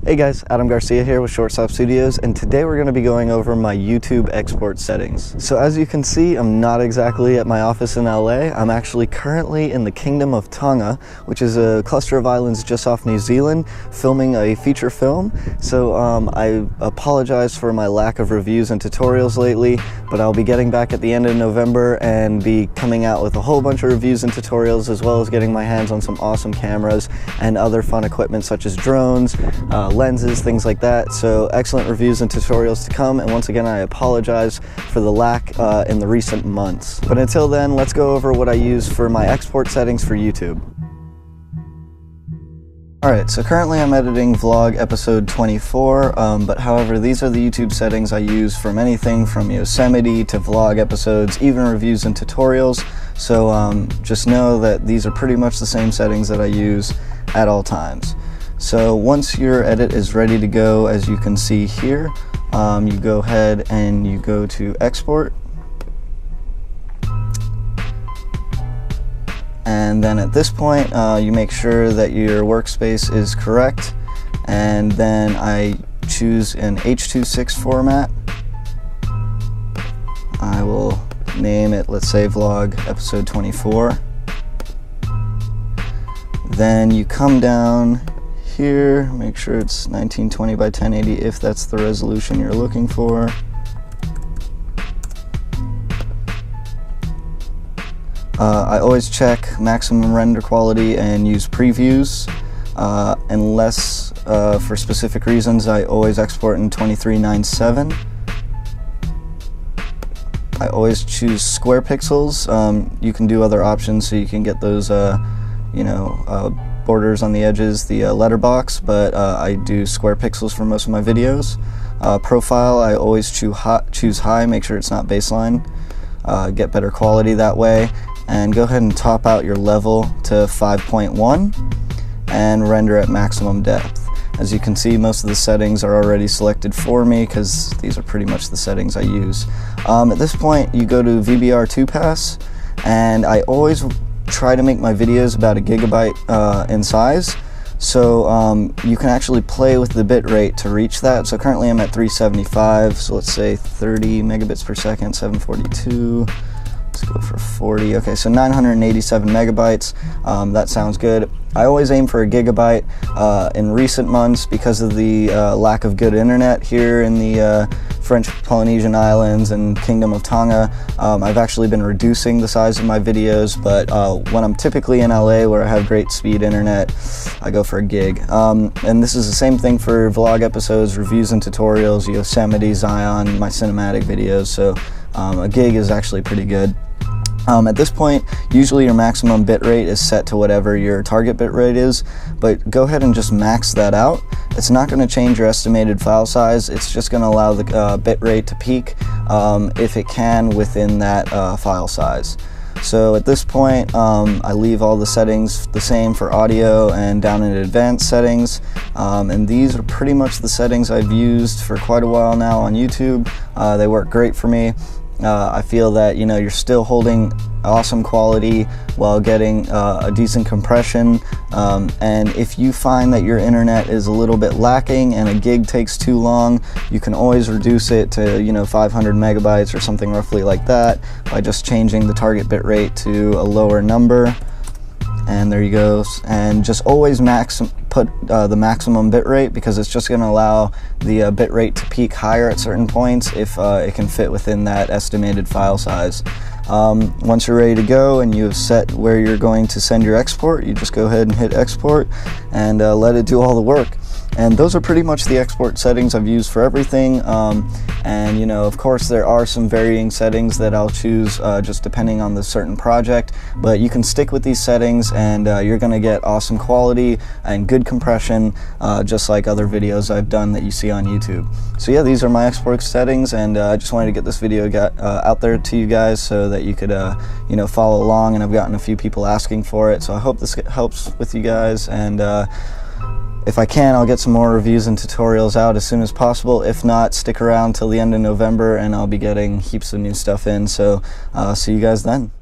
Hey guys, Adam Garcia here with Shortstop Studios, and today we're going to be going over my YouTube export settings. So as you can see, I'm not exactly at my office in LA. I'm actually currently in the Kingdom of Tonga, which is a cluster of islands just off New Zealand, filming a feature film. So I apologize for my lack of reviews and tutorials lately, but I'll be getting back at the end of November and be coming out with a whole bunch of reviews and tutorials, as well as getting my hands on some awesome cameras and other fun equipment such as drones, lenses, things like that. So excellent reviews and tutorials to come, and once again I apologize for the lack in the recent months. But until then, let's go over what I use for my export settings for YouTube. Alright, so currently I'm editing vlog episode 24, but however, these are the YouTube settings I use from anything from Yosemite to vlog episodes, even reviews and tutorials. So just know that these are pretty much the same settings that I use at all times. So once your edit is ready to go, as you can see here, you go ahead and you go to export. And then at this point, you make sure that your workspace is correct. And then I choose an H.2.6 format. I will name it, let's say, vlog episode 24. Then you come down here, make sure it's 1920 by 1080 if that's the resolution you're looking for. I always check maximum render quality and use previews, unless for specific reasons I always export in 23:9:7. I always choose square pixels. You can do other options so you can get those borders on the edges, the letterbox, but I do square pixels for most of my videos. Profile, I always choose high, make sure it's not baseline, get better quality that way, and go ahead and top out your level to 5.1 and render at maximum depth. As you can see, most of the settings are already selected for me because these are pretty much the settings I use. At this point, you go to VBR 2Pass, and I always try to make my videos about 1 gigabyte in size, so you can actually play with the bit rate to reach that. So currently I'm at 375, so let's say 30 megabits per second, 742. Let's go for 40. Okay, so 987 megabytes. That sounds good. I always aim for 1 gigabyte. In recent months, because of the lack of good internet here in the French Polynesian Islands and Kingdom of Tonga, I've actually been reducing the size of my videos, but when I'm typically in LA where I have great speed internet, I go for 1 gig. And this is the same thing for vlog episodes, reviews and tutorials, Yosemite, Zion, my cinematic videos, so 1 gig is actually pretty good. At this point, usually your maximum bit rate is set to whatever your target bit rate is, but go ahead and just max that out. It's not going to change your estimated file size, it's just going to allow the bit rate to peak if it can within that file size. So at this point, I leave all the settings the same for audio and down in advanced settings, and these are pretty much the settings I've used for quite a while now on YouTube. They work great for me. I feel that you're still holding awesome quality while getting a decent compression, and if you find that your internet is a little bit lacking and 1 gig takes too long, you can always reduce it to 500 megabytes or something roughly like that by just changing the target bit rate to a lower number. And there you go, and just always put the maximum bit rate, because it's just going to allow the bit rate to peak higher at certain points if it can fit within that estimated file size. Once you're ready to go and you have set where you're going to send your export, you just go ahead and hit export and let it do all the work. And those are pretty much the export settings I've used for everything. And of course there are some varying settings that I'll choose just depending on the certain project, but you can stick with these settings and you're going to get awesome quality and good compression, just like other videos I've done that you see on YouTube. So yeah, these are my export settings, and I just wanted to get this video out there to you guys so that you could follow along, and I've gotten a few people asking for it, so I hope this helps with you guys. And if I can, I'll get some more reviews and tutorials out as soon as possible. If not, stick around till the end of November and I'll be getting heaps of new stuff in. So see you guys then.